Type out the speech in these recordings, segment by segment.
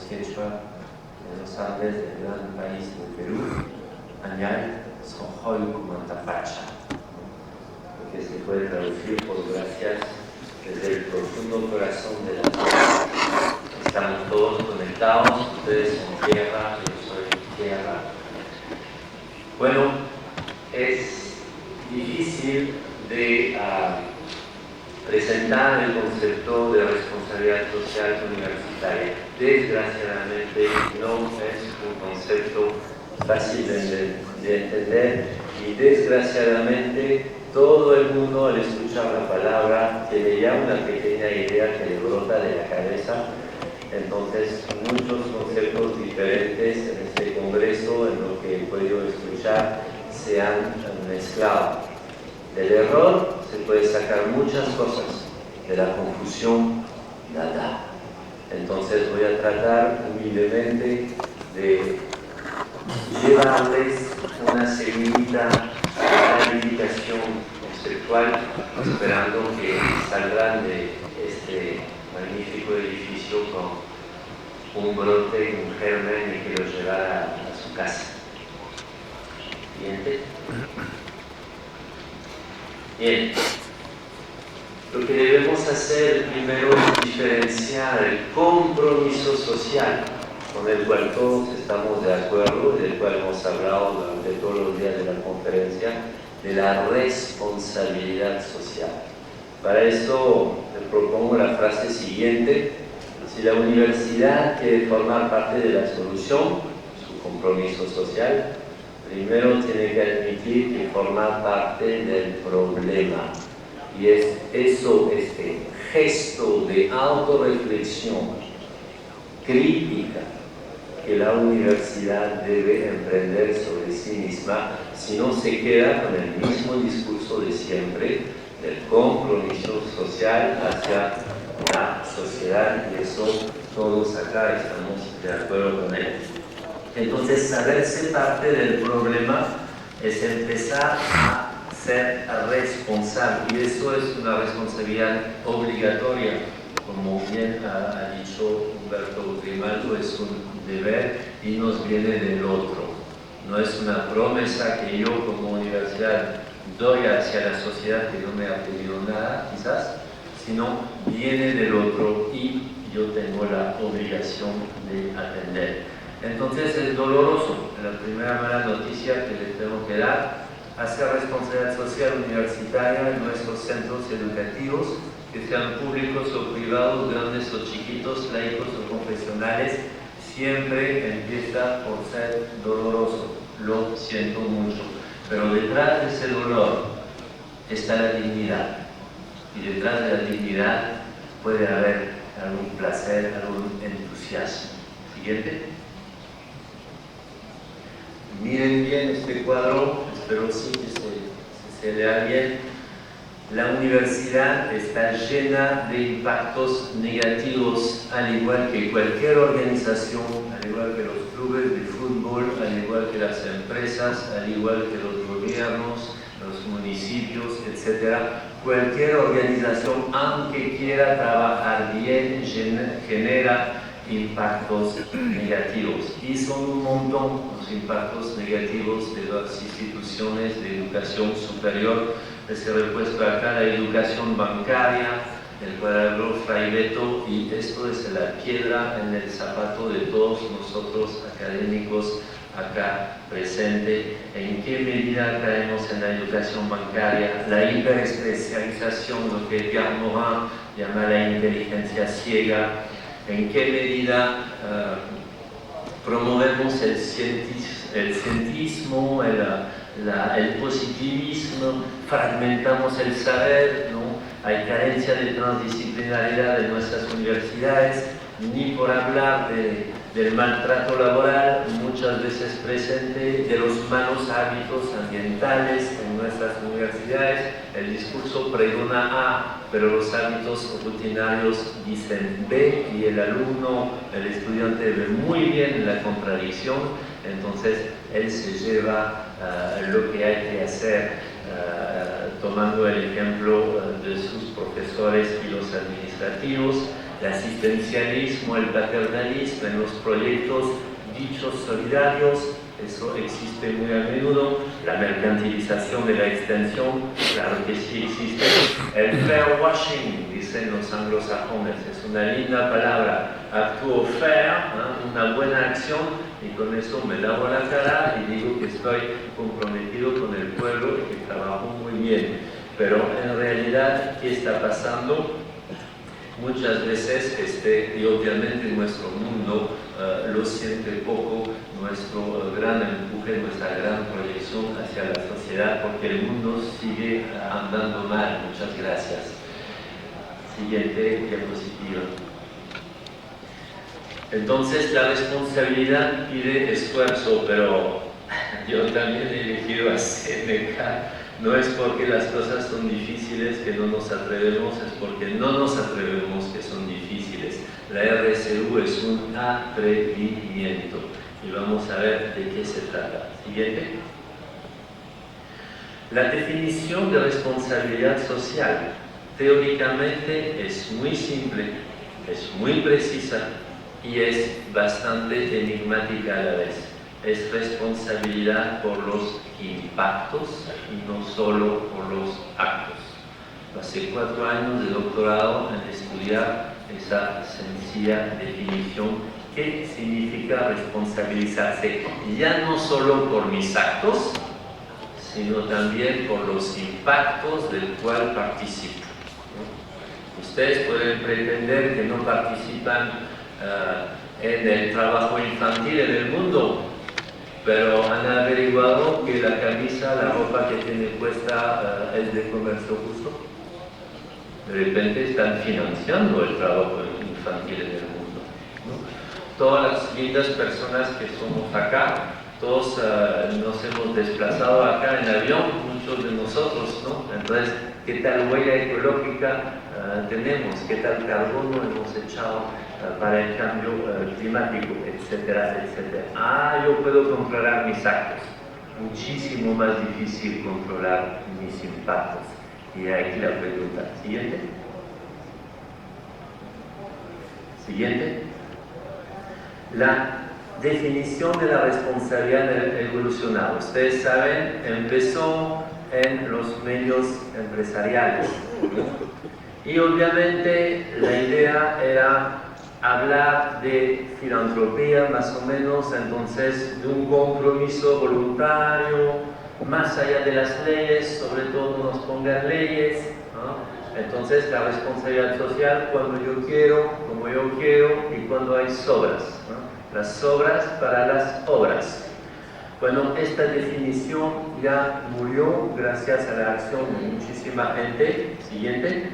quechua en los Andes del gran país de Perú, Añay, Sonjoy, Mantapacha, que se puede traducir por gracias desde el profundo corazón de la tierra. Estamos todos conectados, ustedes son tierra, yo soy tierra. Bueno, es difícil de presentar el concepto de responsabilidad social universitaria. Desgraciadamente no es un concepto fácil de entender y desgraciadamente todo el mundo al escuchar la palabra tiene ya una pequeña idea que le brota de la cabeza. Entonces muchos conceptos diferentes en este congreso, en lo que he podido escuchar, se han mezclado. Del error se puede sacar muchas cosas, de la confusión, nada. Entonces voy a tratar humildemente de llevarles una seguidita clarificación conceptual, esperando que saldrán de este magnífico edificio con un brote, un germen y que los llevará a su casa. Siguiente. Bien, lo que debemos hacer primero es diferenciar el compromiso social con el cual todos estamos de acuerdo y del cual hemos hablado durante todos los días de la conferencia, de la responsabilidad social. Para eso les propongo la frase siguiente: si la universidad quiere formar parte de la solución, su compromiso social, primero tiene que admitir que forma parte del problema. Y es eso, este gesto de autorreflexión crítica que la universidad debe emprender sobre sí misma, si no se queda con el mismo discurso de siempre del compromiso social hacia la sociedad, y eso todos acá estamos de acuerdo con él. Entonces, saberse parte del problema es empezar a ser responsable, y eso es una responsabilidad obligatoria, como bien ha dicho Humberto Grimaldo, es un deber y nos viene del otro. No es una promesa que yo como universidad doy hacia la sociedad que no me ha pedido nada, quizás, sino viene del otro y yo tengo la obligación de atender. Entonces es doloroso. La primera mala noticia que les tengo que dar: hacer responsabilidad social universitaria en nuestros centros educativos, que sean públicos o privados, grandes o chiquitos, laicos o confesionales, siempre empieza por ser doloroso. Lo siento mucho, pero detrás de ese dolor está la dignidad, y detrás de la dignidad puede haber algún placer, algún entusiasmo. Siguiente. Miren bien este cuadro, espero sí que se lea bien. La universidad está llena de impactos negativos, al igual que cualquier organización, al igual que los clubes de fútbol, al igual que las empresas, al igual que los gobiernos, los municipios, etc. Cualquier organización, aunque quiera trabajar bien, genera impactos negativos, y son un montón los impactos negativos de las instituciones de educación superior. Les he repuesto acá la educación bancaria, el cuaderno Fray Beto, y esto es la piedra en el zapato de todos nosotros académicos acá presentes. ¿En qué medida caemos en la educación bancaria? La hiperespecialización, lo que Pierre Morin llama la inteligencia ciega. ¿En qué medida promovemos el cientismo, el positivismo, fragmentamos el saber, ¿no? Hay carencia de transdisciplinaridad en nuestras universidades, ni por hablar del maltrato laboral, muchas veces presente, de los malos hábitos ambientales en nuestras universidades. El discurso pregona A, pero los hábitos rutinarios dicen B, y el alumno, el estudiante ve muy bien la contradicción, entonces él se lleva lo que hay que hacer, tomando el ejemplo de sus profesores y los administrativos. el asistencialismo, el paternalismo en los proyectos dichos solidarios, eso existe muy a menudo, la mercantilización de la extensión, claro que sí existe, el fair washing, dicen los anglosajones, es una linda palabra, actúo fair, ¿no? Una buena acción, y con eso me lavo la cara y digo que estoy comprometido con el pueblo y que trabajo muy bien. Pero en realidad, ¿qué está pasando? Muchas veces, y obviamente nuestro mundo lo siente poco, nuestro gran empuje, nuestra gran proyección hacia la sociedad, porque el mundo sigue andando mal. Muchas gracias. Siguiente diapositiva. Entonces, la responsabilidad pide esfuerzo, pero yo también he elegido a Seneca. No es porque las cosas son difíciles que no nos atrevemos, es porque no nos atrevemos que son difíciles. La RSU es un atrevimiento. Y vamos a ver de qué se trata. Siguiente. La definición de responsabilidad social teóricamente es muy simple, es muy precisa y es bastante enigmática a la vez. Es responsabilidad por los impactos y no solo por los actos. Pasé 4 años de doctorado en estudiar esa sencilla definición. ¿Qué significa responsabilizarse? Ya no solo por mis actos, sino también por los impactos del cual participo. Ustedes pueden pretender que no participan en el trabajo infantil en el mundo, pero han averiguado que la camisa, la ropa que tiene puesta es de comercio justo. De repente están financiando el trabajo infantil en el mundo, ¿no? Todas las lindas personas que somos acá, todos nos hemos desplazado acá en avión, muchos de nosotros, ¿no? Entonces, ¿qué tal huella ecológica tenemos? ¿Qué tal carbono hemos echado para el cambio climático, etcétera, etcétera? Yo puedo controlar mis actos. Muchísimo más difícil controlar mis impactos. Y aquí la pregunta. Siguiente. Siguiente. La definición de la responsabilidad evolucionada. Ustedes saben, empezó en los medios empresariales. Y obviamente la idea era hablar de filantropía, más o menos, entonces de un compromiso voluntario, más allá de las leyes, sobre todo nos pongan leyes, ¿no? Entonces la responsabilidad social cuando yo quiero, como yo quiero y cuando hay sobras, ¿no? Las sobras para las obras. Bueno, esta definición ya murió gracias a la acción de muchísima gente. Siguiente.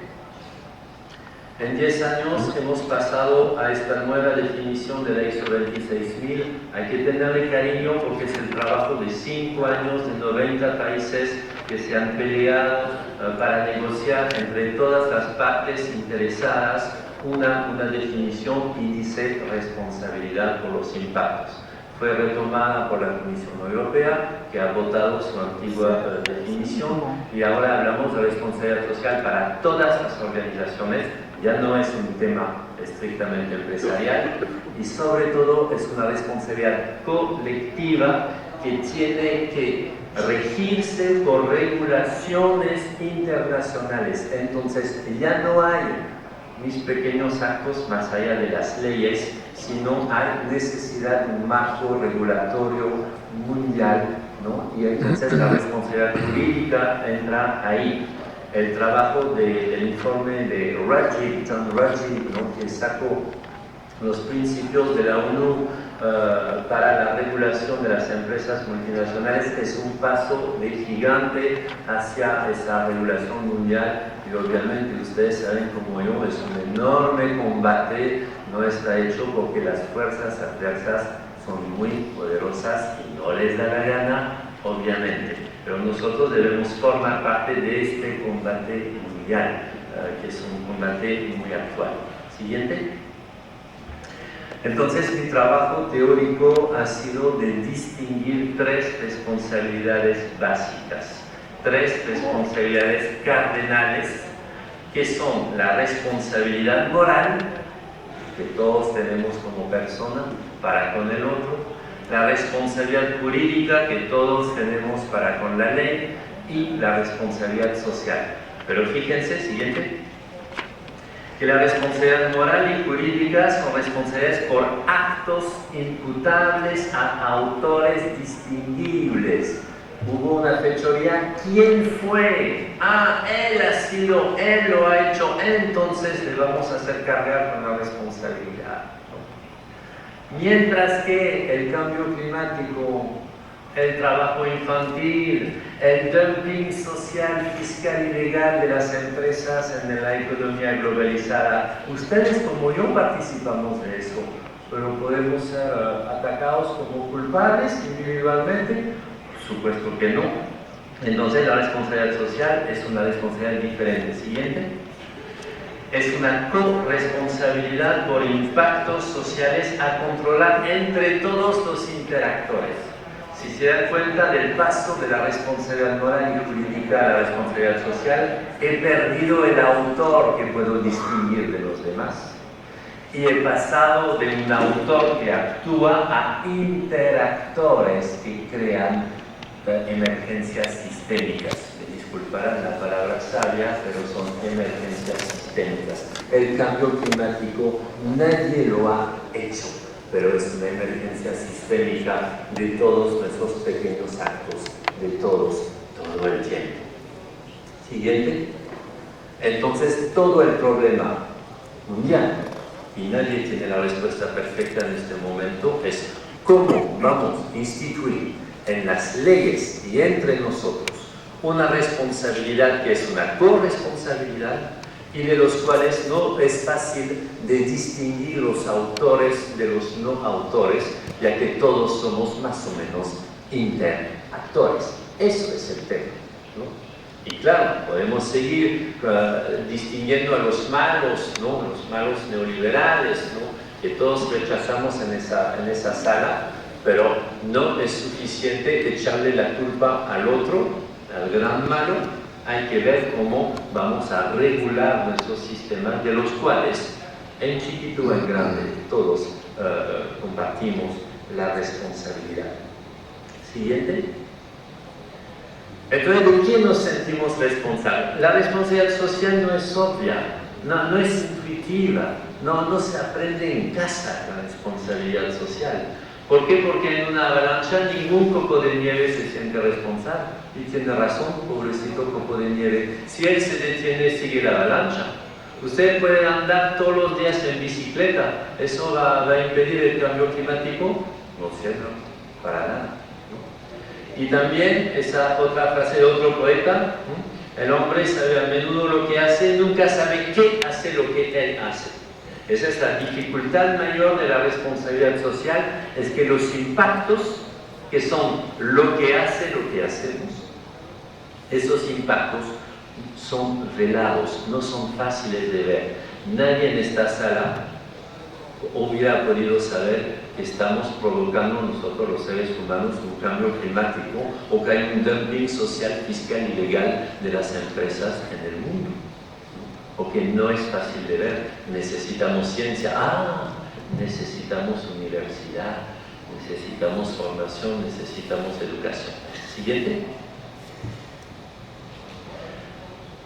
En 10 años hemos pasado a esta nueva definición de la ISO 26000. Hay que tenerle cariño porque es el trabajo de 5 años de 90 países que se han peleado para negociar entre todas las partes interesadas una definición y dice responsabilidad por los impactos. Fue retomada por la Comisión Europea, que ha votado su antigua definición, y ahora hablamos de responsabilidad social para todas las organizaciones. Ya no es un tema estrictamente empresarial y sobre todo es una responsabilidad colectiva que tiene que regirse por regulaciones internacionales. Entonces ya no hay mis pequeños actos más allá de las leyes, sino hay necesidad de un marco regulatorio mundial, ¿no? Y entonces la responsabilidad jurídica entra ahí. El trabajo del informe de Rajib, John Rajib, ¿no? Que sacó los principios de la ONU para la regulación de las empresas multinacionales, es un paso de gigante hacia esa regulación mundial, y obviamente ustedes saben como yo, es un enorme combate, no está hecho porque las fuerzas adversas son muy poderosas y no les da la gana, obviamente, pero nosotros debemos formar parte de este combate mundial, que es un combate muy actual. Siguiente. Entonces, mi trabajo teórico ha sido de distinguir 3 responsabilidades básicas, 3 responsabilidades cardenales, que son la responsabilidad moral, que todos tenemos como persona para con el otro, la responsabilidad jurídica que todos tenemos para con la ley y la responsabilidad social. Pero fíjense, siguiente, que la responsabilidad moral y jurídica son responsabilidades por actos imputables a autores distinguibles. Hubo una fechoría, ¿quién fue? Ah, él ha sido, él lo ha hecho, entonces le vamos a hacer cargar con la responsabilidad, ¿no? Mientras que el cambio climático, el trabajo infantil, el dumping social, fiscal y legal de las empresas en la economía globalizada, ustedes como yo participamos de eso, pero podemos ser atacados como culpables individualmente. Supuesto que no. Entonces la responsabilidad social es una responsabilidad diferente. Siguiente. Es una corresponsabilidad por impactos sociales a controlar entre todos los interactores. Si se dan cuenta del paso de la responsabilidad moral y jurídica a la responsabilidad social, he perdido el autor que puedo distinguir de los demás. Y he pasado de un autor que actúa a interactores que crean emergencias sistémicas. Me disculparán la palabra sabia, pero son emergencias sistémicas. El cambio climático nadie lo ha hecho, pero es una emergencia sistémica de todos nuestros pequeños actos, de todos, todo el tiempo. Siguiente. Entonces, todo el problema mundial, y nadie tiene la respuesta perfecta en este momento, es cómo vamos a instituir en las leyes y entre nosotros una responsabilidad que es una corresponsabilidad y de los cuales no es fácil de distinguir los autores de los no autores, ya que todos somos más o menos interactores. Eso es el tema, ¿no? Y claro, podemos seguir distinguiendo a los malos, ¿no? Los malos neoliberales, ¿no? Que todos rechazamos en esa sala, pero no es suficiente echarle la culpa al otro, al gran malo. Hay que ver cómo vamos a regular nuestros sistemas, de los cuales, en chiquito o en grande, todos compartimos la responsabilidad. Siguiente. Entonces, ¿de quién nos sentimos responsables? La responsabilidad social no es obvia, no es intuitiva, no se aprende en casa la responsabilidad social. ¿Por qué? Porque en una avalancha ningún copo de nieve se siente responsable. Y tiene razón, pobrecito copo de nieve. Si él se detiene, sigue la avalancha. Usted puede andar todos los días en bicicleta. ¿Eso va a impedir el cambio climático? No es cierto, para nada, ¿no? Y también esa otra frase de otro poeta, ¿no? El hombre sabe a menudo lo que hace, nunca sabe qué hace lo que él hace. Esa es la dificultad mayor de la responsabilidad social, es que los impactos, que son lo que hace lo que hacemos, esos impactos son velados, no son fáciles de ver. Nadie en esta sala hubiera podido saber que estamos provocando nosotros los seres humanos un cambio climático o que hay un dumping social, fiscal y legal de las empresas en el mundo. O que no es fácil de ver. Necesitamos ciencia, necesitamos universidad, necesitamos formación, necesitamos educación. Siguiente.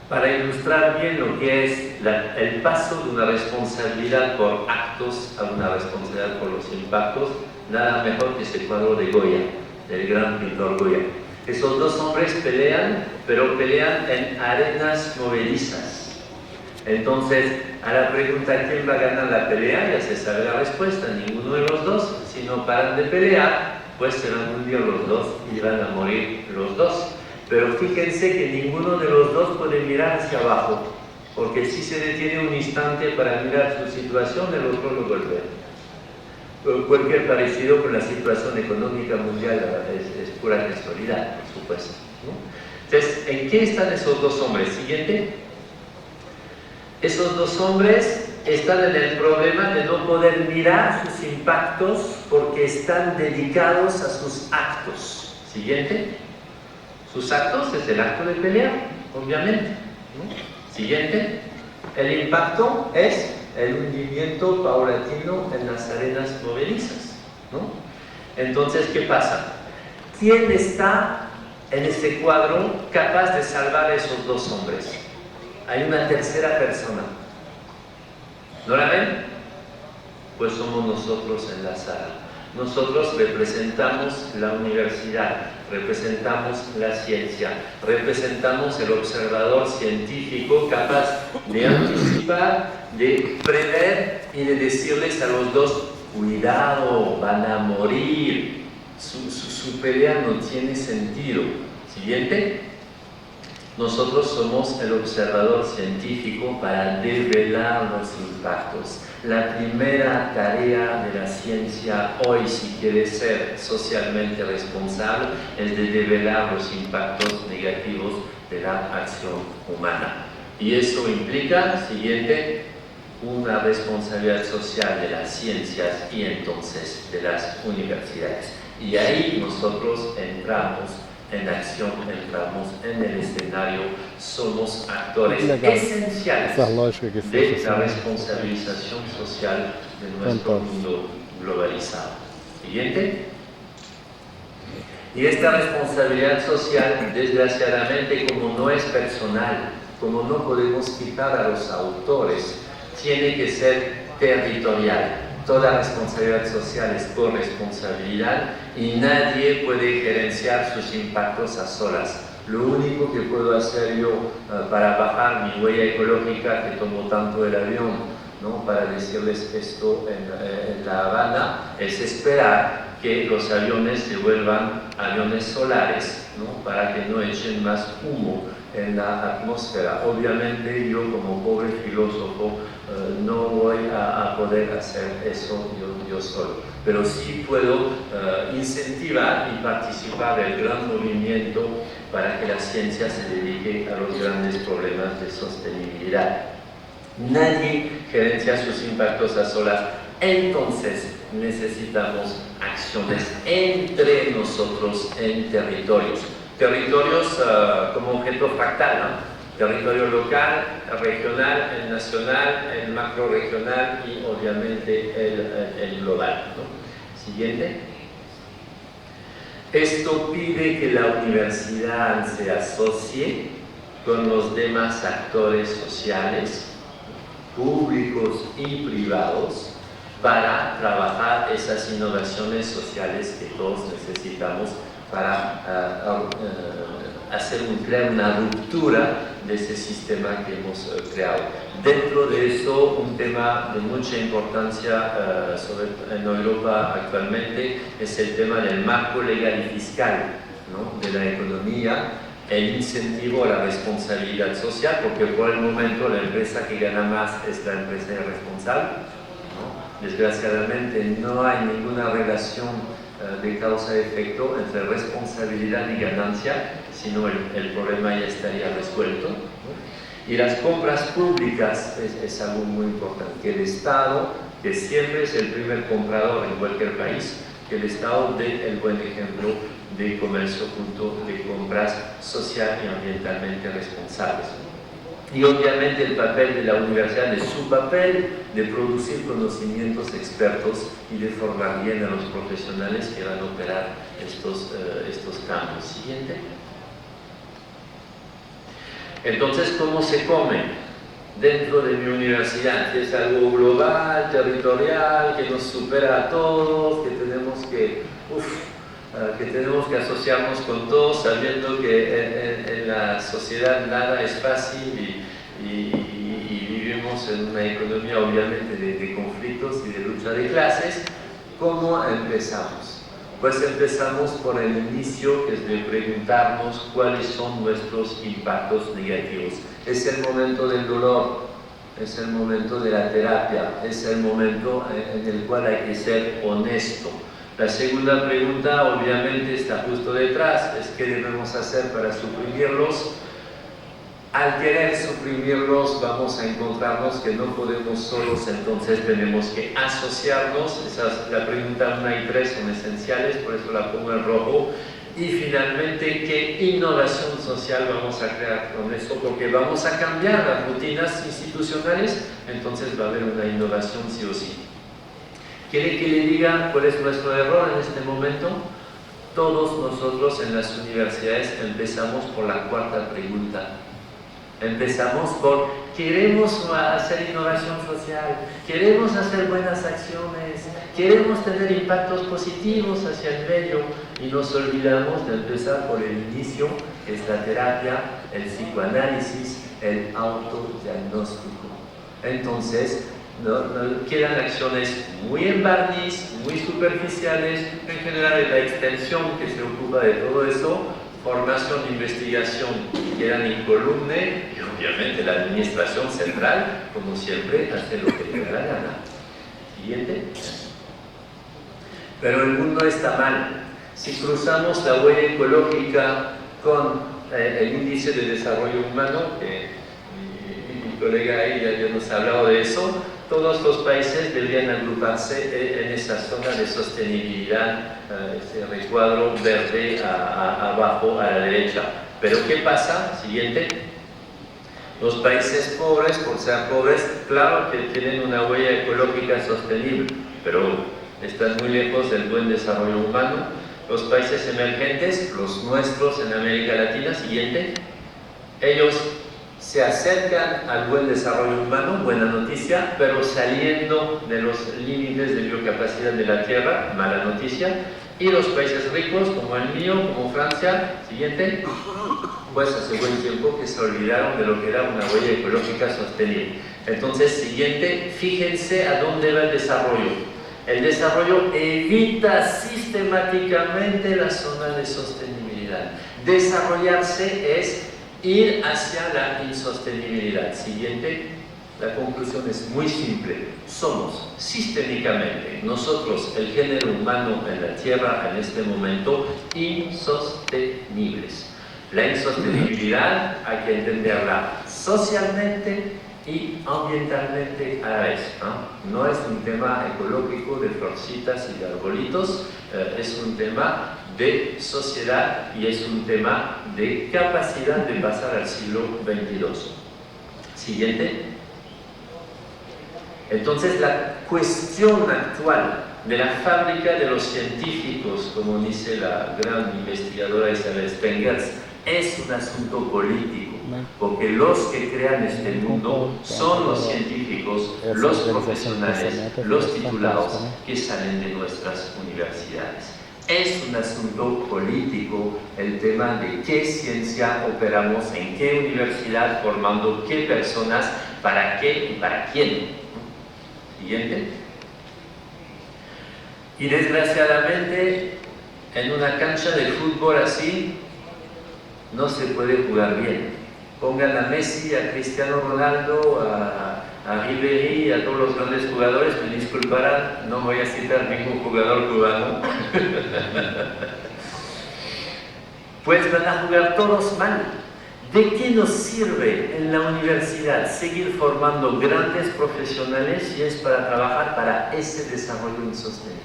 Para ilustrar bien lo que es el paso de una responsabilidad por actos a una responsabilidad por los impactos, nada mejor que ese cuadro de Goya, del gran pintor Goya. Esos dos hombres pelean, pero pelean en arenas movedizas. Entonces, a la pregunta ¿quién va a ganar la pelea? Ya se sabe la respuesta, ninguno de los dos. Si no paran de pelear, pues se van a hundir los dos y van a morir los dos. Pero fíjense que ninguno de los dos puede mirar hacia abajo, porque si se detiene un instante para mirar su situación, el otro lo golpea. Cualquier parecido con la situación económica mundial es pura casualidad, por supuesto, ¿no? Entonces, ¿en qué están esos dos hombres? Siguiente. Esos dos hombres están en el problema de no poder mirar sus impactos porque están dedicados a sus actos. Siguiente. Sus actos es el acto de pelear, obviamente, ¿no? Siguiente. El impacto es el hundimiento paulatino en las arenas movedizas, ¿no? Entonces, ¿qué pasa? ¿Quién está en este cuadro capaz de salvar a esos dos hombres? Hay una tercera persona. ¿No la ven? Pues somos nosotros en la sala. Nosotros representamos la universidad, representamos la ciencia, representamos el observador científico capaz de anticipar, de prever y de decirles a los dos: cuidado, van a morir, su pelea no tiene sentido. Siguiente. Nosotros somos el observador científico para develar los impactos. La primera tarea de la ciencia hoy, si quiere ser socialmente responsable, es de develar los impactos negativos de la acción humana. Y eso implica, siguiente, una responsabilidad social de las ciencias y entonces de las universidades. Y ahí nosotros entramos en acción, entramos en el escenario, somos actores esenciales de la responsabilización social de nuestro mundo globalizado. Siguiente. Y esta responsabilidad social, desgraciadamente, como no es personal, como no podemos quitar a los autores, tiene que ser territorial. Toda responsabilidad social es corresponsabilidad y nadie puede gerenciar sus impactos a solas. Lo único que puedo hacer yo para bajar mi huella ecológica, que tomo tanto el avión, ¿no?, para decirles esto en La Habana, es esperar que los aviones se vuelvan aviones solares, ¿no?, para que no echen más humo en la atmósfera. Obviamente yo, como pobre filósofo, no voy a poder hacer eso yo solo, pero sí puedo incentivar y participar del gran movimiento para que la ciencia se dedique a los grandes problemas de sostenibilidad. Nadie gerencia sus impactos a solas, entonces necesitamos acciones entre nosotros en territorios. Territorios como objeto fractal, ¿no? Territorio local, regional, el nacional, el macro-regional y obviamente el global, ¿no? Siguiente. Esto pide que la universidad se asocie con los demás actores sociales, públicos y privados, para trabajar esas innovaciones sociales que todos necesitamos para crear una ruptura de ese sistema que hemos creado. Dentro de eso, un tema de mucha importancia en Europa actualmente es el tema del marco legal y fiscal, ¿no?, de la economía, el incentivo a la responsabilidad social, porque por el momento la empresa que gana más es la empresa irresponsable, ¿no? Desgraciadamente no hay ninguna relación de causa-efecto entre responsabilidad y ganancia, sino el problema ya estaría resuelto, ¿no? Y las compras públicas es algo muy importante, que el Estado, que siempre es el primer comprador en cualquier país, que el Estado dé el buen ejemplo de comercio justo, de compras social y ambientalmente responsables. Y obviamente el papel de la universidad es su papel de producir conocimientos expertos y de formar bien a los profesionales que van a operar estos cambios. Siguiente. Entonces, ¿cómo se come dentro de mi universidad? ¿Es algo global, territorial, que nos supera a todos, que tenemos que asociarnos con todos, sabiendo que en la sociedad nada es fácil y vivimos en una economía obviamente de conflictos y de lucha de clases? ¿Cómo empezamos? Pues empezamos por el inicio, que es de preguntarnos cuáles son nuestros impactos negativos. Es el momento del dolor, es el momento de la terapia, es el momento en el cual hay que ser honesto. La segunda pregunta obviamente está justo detrás, es qué debemos hacer para suprimirlos. Al querer suprimirlos vamos a encontrarnos que no podemos solos, entonces tenemos que asociarnos. La pregunta 1 y 3 son esenciales, por eso la pongo en rojo. Y finalmente, ¿qué innovación social vamos a crear con esto? Porque vamos a cambiar las rutinas institucionales, entonces va a haber una innovación sí o sí. ¿Quiere que le diga cuál es nuestro error en este momento? Todos nosotros en las universidades empezamos por la cuarta pregunta. Empezamos por, queremos hacer innovación social, queremos hacer buenas acciones, queremos tener impactos positivos hacia el medio y nos olvidamos de empezar por el inicio, que es la terapia, el psicoanálisis, el autodiagnóstico. Entonces, quedan acciones muy en barniz, muy superficiales, en general es la extensión que se ocupa de todo eso, formación e investigación quedan incolume y obviamente la administración central, como siempre, hace lo que le da la gana. Siguiente. Pero el mundo está mal. Si cruzamos la huella ecológica con el índice de desarrollo humano, que mi colega ahí ya nos ha hablado de eso, todos los países deberían agruparse en esa zona de sostenibilidad, ese recuadro verde abajo a la derecha. Pero ¿qué pasa? Siguiente. Los países pobres, por ser pobres, claro que tienen una huella ecológica sostenible, pero están muy lejos del buen desarrollo humano. Los países emergentes, los nuestros en América Latina, siguiente, ellos se acercan al buen desarrollo humano, buena noticia, pero saliendo de los límites de biocapacidad de la Tierra, mala noticia. Y los países ricos, como el mío, como Francia, siguiente, pues hace buen tiempo que se olvidaron de lo que era una huella ecológica sostenible. Entonces, siguiente, fíjense a dónde va el desarrollo. El desarrollo evita sistemáticamente la zona de sostenibilidad. Desarrollarse es ir hacia la insostenibilidad. Siguiente, la conclusión es muy simple. Somos sistémicamente, nosotros, el género humano en la Tierra en este momento, insostenibles. La insostenibilidad hay que entenderla socialmente y ambientalmente a la vez, ¿no? No es un tema ecológico de florcitas y de arbolitos, es un tema de sociedad y es un tema de capacidad de pasar al siglo XXII. Siguiente. Entonces, la cuestión actual de la fábrica de los científicos, como dice la gran investigadora Isabel Spengers, es un asunto político, porque los que crean este mundo son los científicos, los profesionales, los titulados que salen de nuestras universidades. Es un asunto político el tema de qué ciencia operamos, en qué universidad, formando qué personas, para qué y para quién. Siguiente. Y desgraciadamente, en una cancha de fútbol así, no se puede jugar bien. Pongan a Messi, a Cristiano Ronaldo, a Ribéry, a todos los grandes jugadores, me disculparán, no voy a citar ningún jugador cubano. Pues van a jugar todos mal. ¿De qué nos sirve en la universidad seguir formando grandes profesionales si es para trabajar para ese desarrollo insostenible?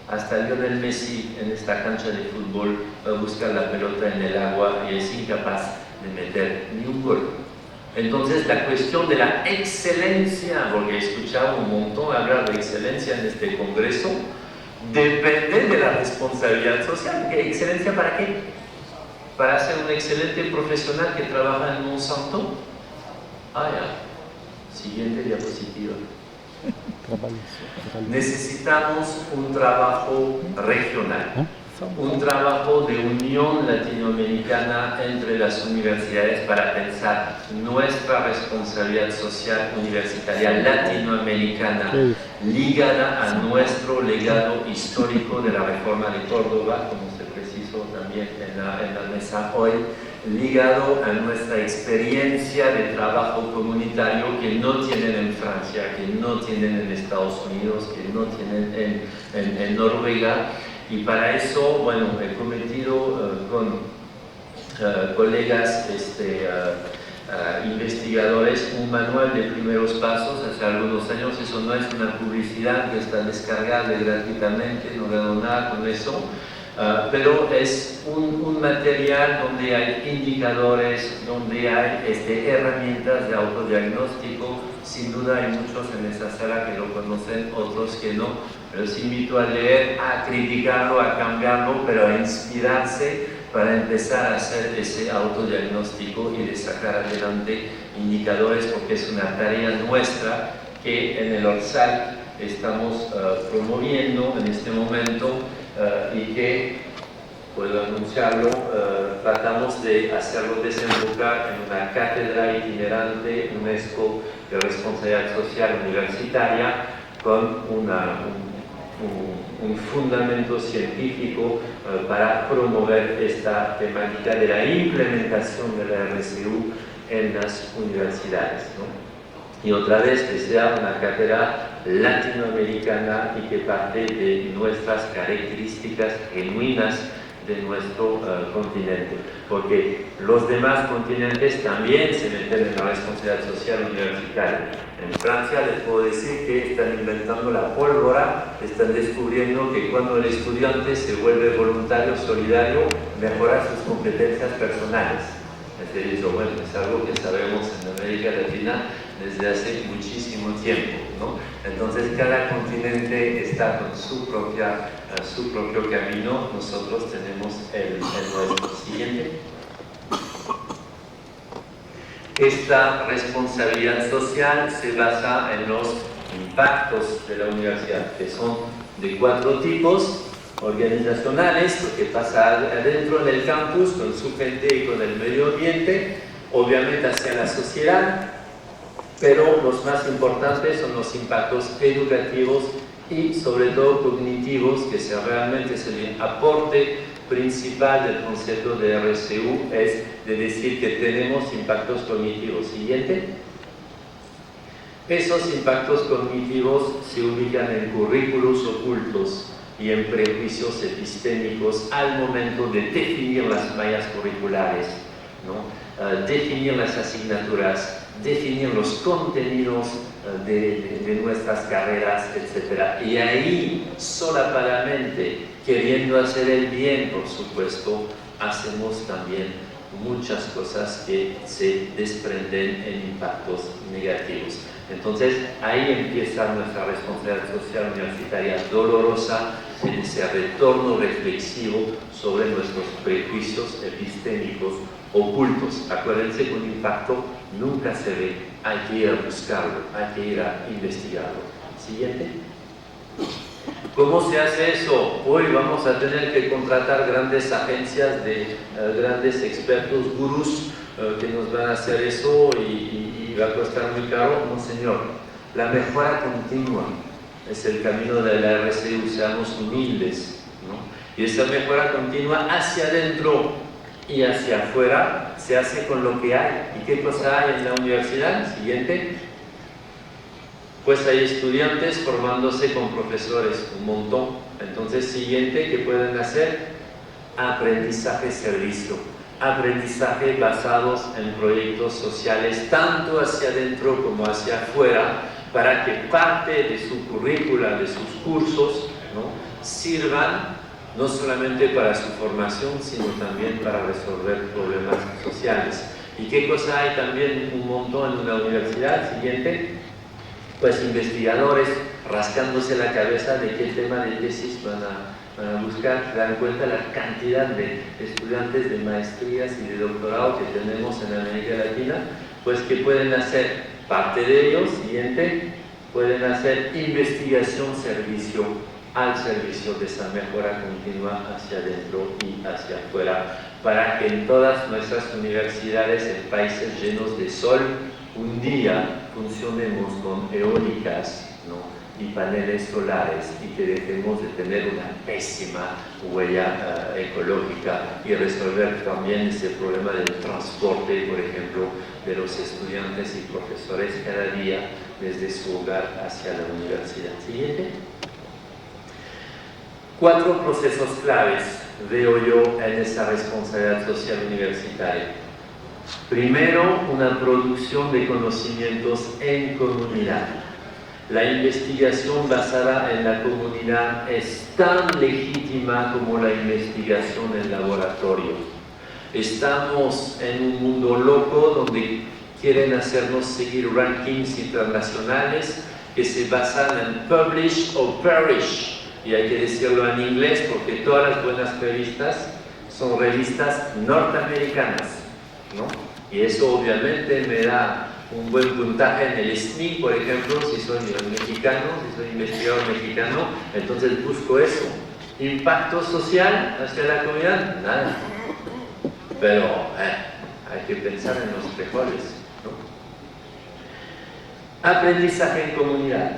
Hasta Lionel Messi en esta cancha de fútbol va a buscar la pelota en el agua y es incapaz de meter ni un gol. Entonces la cuestión de la excelencia, porque he escuchado un montón hablar de excelencia en este congreso, depende de la responsabilidad social. ¿Excelencia para qué? ¿Para ser un excelente profesional que trabaja en Monsanto? Ah, ya. Siguiente diapositiva. Necesitamos un trabajo regional, un trabajo de unión latinoamericana entre las universidades para pensar nuestra responsabilidad social universitaria latinoamericana ligada a nuestro legado histórico de la reforma de Córdoba, como se precisó también en la mesa hoy, ligado a nuestra experiencia de trabajo comunitario que no tienen en Francia, que no tienen en Estados Unidos, que no tienen en Noruega. Y para eso, bueno, he cometido con colegas investigadores un manual de primeros pasos hace algunos años. Eso no es una publicidad que está descargable gratuitamente, no gano nada con eso. pero es un material donde hay indicadores, donde hay herramientas de autodiagnóstico. Sin duda hay muchos en esta sala que lo conocen, otros que no. Les invito a leer, a criticarlo, a cambiarlo, pero a inspirarse para empezar a hacer ese autodiagnóstico y de sacar adelante indicadores, porque es una tarea nuestra que en el ORSAL estamos promoviendo en este momento y que, puedo anunciarlo, tratamos de hacerlo desembocar en una cátedra itinerante UNESCO de responsabilidad social universitaria con un fundamento científico para promover esta temática de la implementación de la RSU en las universidades, ¿no? Y otra vez que sea una cátedra latinoamericana y que parte de nuestras características genuinas de nuestro continente, porque los demás continentes también se meten en la responsabilidad social universitaria. En Francia les puedo decir que están inventando la pólvora, están descubriendo que cuando el estudiante se vuelve voluntario, solidario, mejora sus competencias personales. Es decir, bueno, es algo que sabemos en América Latina desde hace muchísimo tiempo, ¿no? Entonces cada continente está con su propio camino, nosotros tenemos el nuestro. Siguiente. Esta responsabilidad social se basa en los impactos de la universidad, que son de 4 tipos: organizacionales, lo que pasa adentro en el campus, con su gente y con el medio ambiente, obviamente hacia la sociedad, pero los más importantes son los impactos educativos y sobre todo cognitivos, que realmente es el aporte principal del concepto de RSU, es de decir que tenemos impactos cognitivos. Siguiente. Esos impactos cognitivos se ubican en currículos ocultos y en prejuicios epistémicos al momento de definir las mallas curriculares, ¿no? Definir las asignaturas, definir los contenidos de nuestras carreras, etc. Y ahí, solapadamente, queriendo hacer el bien, por supuesto, hacemos también muchas cosas que se desprenden en impactos negativos. Entonces, ahí empieza nuestra responsabilidad social universitaria dolorosa en ese retorno reflexivo sobre nuestros prejuicios epistémicos ocultos. Acuérdense que un impacto nunca se ve, hay que ir a buscarlo, hay que ir a investigarlo. Siguiente. ¿Cómo se hace eso? Hoy vamos a tener que contratar grandes agencias de grandes expertos, gurús, que nos van a hacer eso y va a costar muy caro. No, señor. La mejora continua es el camino de la RSU, seamos humildes, ¿no? Y esa mejora continua hacia adentro y hacia afuera se hace con lo que hay. ¿Y qué cosa hay en la universidad? Siguiente. Pues hay estudiantes formándose con profesores, un montón. Entonces, siguiente, ¿qué pueden hacer? Aprendizaje-servicio. Aprendizaje basados en proyectos sociales, tanto hacia adentro como hacia afuera, para que parte de su currícula, de sus cursos, ¿no?, sirvan no solamente para su formación, sino también para resolver problemas sociales. ¿Y qué cosa hay también un montón en una universidad? Siguiente. Pues investigadores rascándose la cabeza de qué tema de tesis van a buscar. Se dan cuenta la cantidad de estudiantes de maestrías y de doctorado que tenemos en América Latina, pues que pueden hacer parte de ellos. Siguiente. Pueden hacer investigación-servicio al servicio de esa mejora continua hacia adentro y hacia afuera, para que en todas nuestras universidades en países llenos de sol, un día funcionemos con eólicas, ¿no?, y paneles solares, y que dejemos de tener una pésima huella ecológica, y resolver también ese problema del transporte, por ejemplo, de los estudiantes y profesores cada día desde su hogar hacia la universidad. Siguiente. 4 procesos claves veo yo en esa responsabilidad social universitaria. Primero, una producción de conocimientos en comunidad. La investigación basada en la comunidad es tan legítima como la investigación en laboratorio. Estamos en un mundo loco donde quieren hacernos seguir rankings internacionales que se basan en publish o perish, y hay que decirlo en inglés porque todas las buenas revistas son revistas norteamericanas, ¿no? Y eso obviamente me da un buen puntaje en el SNI, por ejemplo, si soy mexicano, si soy investigador mexicano, entonces busco eso. ¿Impacto social hacia la comunidad? Nada. Pero hay que pensar en los frijoles, ¿no? Aprendizaje en comunidad.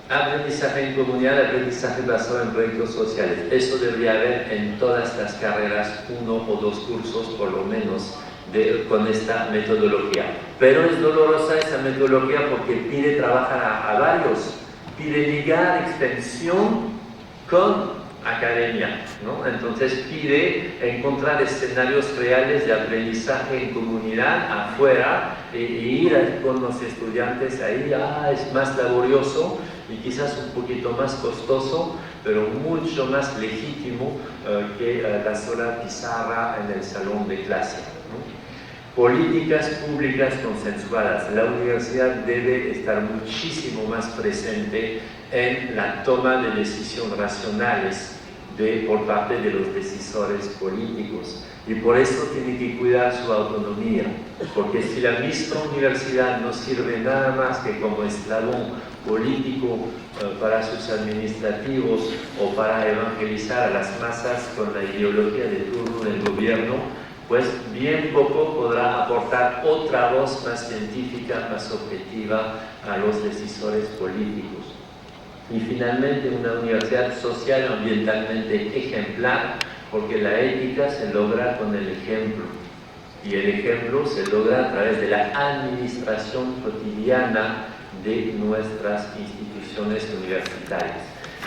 Aprendizaje en comunidad, aprendizaje basado en proyectos sociales. Eso debería haber en todas las carreras, 1 o 2 cursos por lo menos, con esta metodología. Pero es dolorosa esa metodología porque pide trabajar a varios, pide ligar extensión con academia, ¿no? Entonces pide encontrar escenarios reales de aprendizaje en comunidad afuera e ir con los estudiantes ahí. Es más laborioso y quizás un poquito más costoso, pero mucho más legítimo que la sola pizarra en el salón de clase, ¿no? Políticas públicas consensuadas. La universidad debe estar muchísimo más presente en la toma de decisiones racionales por parte de los decisores políticos. Y por eso tiene que cuidar su autonomía, porque si la misma universidad no sirve nada más que como eslabón político para sus administrativos o para evangelizar a las masas con la ideología de turno del gobierno, pues bien poco podrá aportar otra voz más científica, más objetiva a los decisores políticos. Y finalmente una universidad social ambientalmente ejemplar, porque la ética se logra con el ejemplo, y el ejemplo se logra a través de la administración cotidiana de nuestras instituciones universitarias.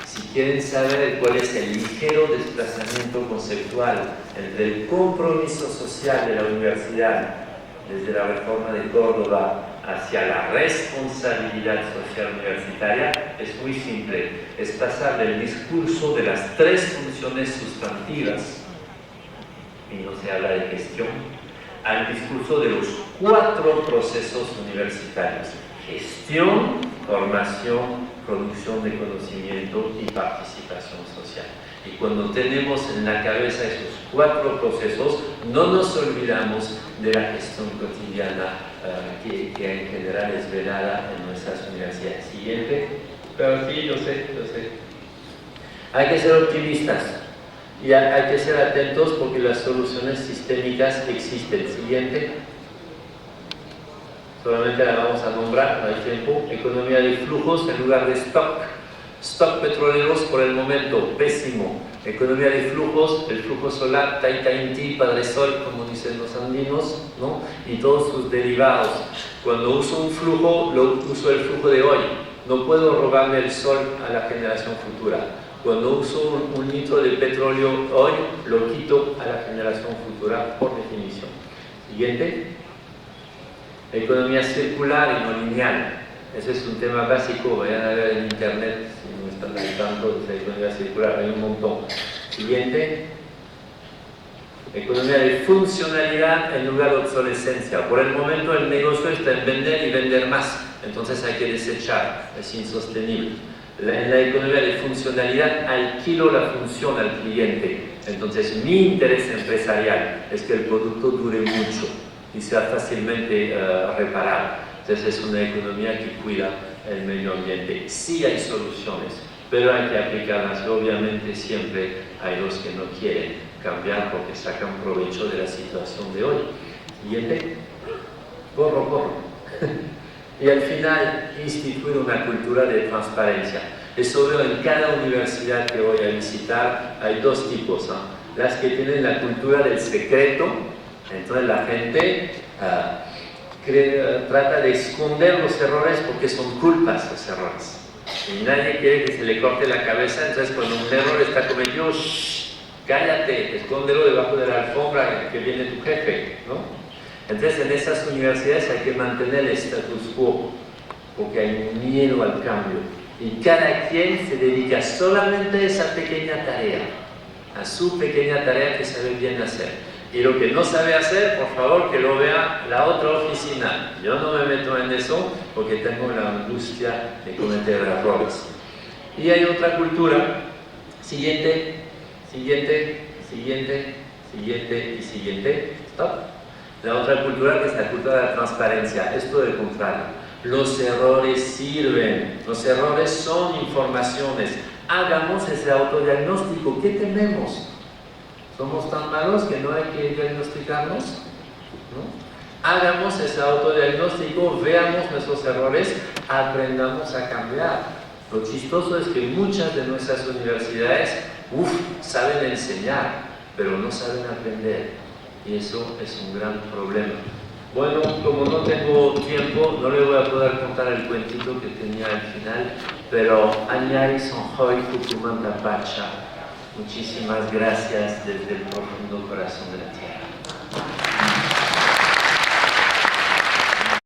Si quieren saber cuál es el ligero desplazamiento conceptual entre el compromiso social de la universidad desde la reforma de Córdoba hacia la responsabilidad social universitaria, es muy simple. Es pasar del discurso de las 3 funciones sustantivas, y no se habla de gestión, al discurso de los 4 procesos universitarios: gestión, formación, producción de conocimiento y participación social. Y cuando tenemos en la cabeza esos 4 procesos, no nos olvidamos de la gestión cotidiana que en general es velada en nuestras universidades. Siguiente. Pero sí, yo sé. Hay que ser optimistas y hay que ser atentos porque las soluciones sistémicas existen. Siguiente. Solamente la vamos a nombrar, no hay tiempo. Economía de flujos en lugar de stock. Stock petroleros por el momento, pésimo. Economía de flujos, el flujo solar, Taita Inti, Padre Sol, como dicen los andinos, ¿no? Y todos sus derivados. Cuando uso un flujo, uso el flujo de hoy. No puedo robarle el sol a la generación futura. Cuando uso un litro de petróleo hoy, lo quito a la generación futura por definición. Siguiente. Economía circular y no lineal. Ese es un tema básico, vayan a ver en internet si no están al tanto de la economía circular, hay un montón. Siguiente. Economía de funcionalidad en lugar de obsolescencia. Por el momento el negocio está en vender y vender más, entonces hay que desechar, es insostenible. En la economía de funcionalidad alquilo la función al cliente, entonces mi interés empresarial es que el producto dure mucho y sea fácilmente reparado. Entonces es una economía que cuida el medio ambiente. Sí hay soluciones, pero hay que aplicarlas. Obviamente siempre hay los que no quieren cambiar porque sacan provecho de la situación de hoy. Siguiente. Corro. Y al final, instituir una cultura de transparencia. Eso veo en cada universidad que voy a visitar. Hay 2 tipos, ¿no? Las que tienen la cultura del secreto. Entonces la gente trata de esconder los errores porque son culpas los errores. Y nadie quiere que se le corte la cabeza, entonces cuando un error está cometido, cállate, escóndelo debajo de la alfombra que viene tu jefe, ¿no? Entonces en esas universidades hay que mantener el status quo, porque hay un miedo al cambio. Y cada quien se dedica solamente a esa pequeña tarea, a su pequeña tarea que sabe bien hacer. Y lo que no sabe hacer, por favor, que lo vea la otra oficina. Yo no me meto en eso porque tengo la angustia de cometer errores. Y hay otra cultura, siguiente, siguiente, siguiente, siguiente y siguiente, stop. La otra cultura que es la cultura de la transparencia, esto del contrario. Los errores sirven, los errores son informaciones. Hagamos ese autodiagnóstico, ¿qué tememos? ¿Somos tan malos que no hay que diagnosticarnos? ¿No? Hagamos ese autodiagnóstico, veamos nuestros errores, aprendamos a cambiar. Lo chistoso es que muchas de nuestras universidades, saben enseñar, pero no saben aprender. Y eso es un gran problema. Bueno, como no tengo tiempo, no le voy a poder contar el cuentito que tenía al final, pero Añay Sonjoy Tucumán Tapacha. Muchísimas gracias desde el profundo corazón de la tierra.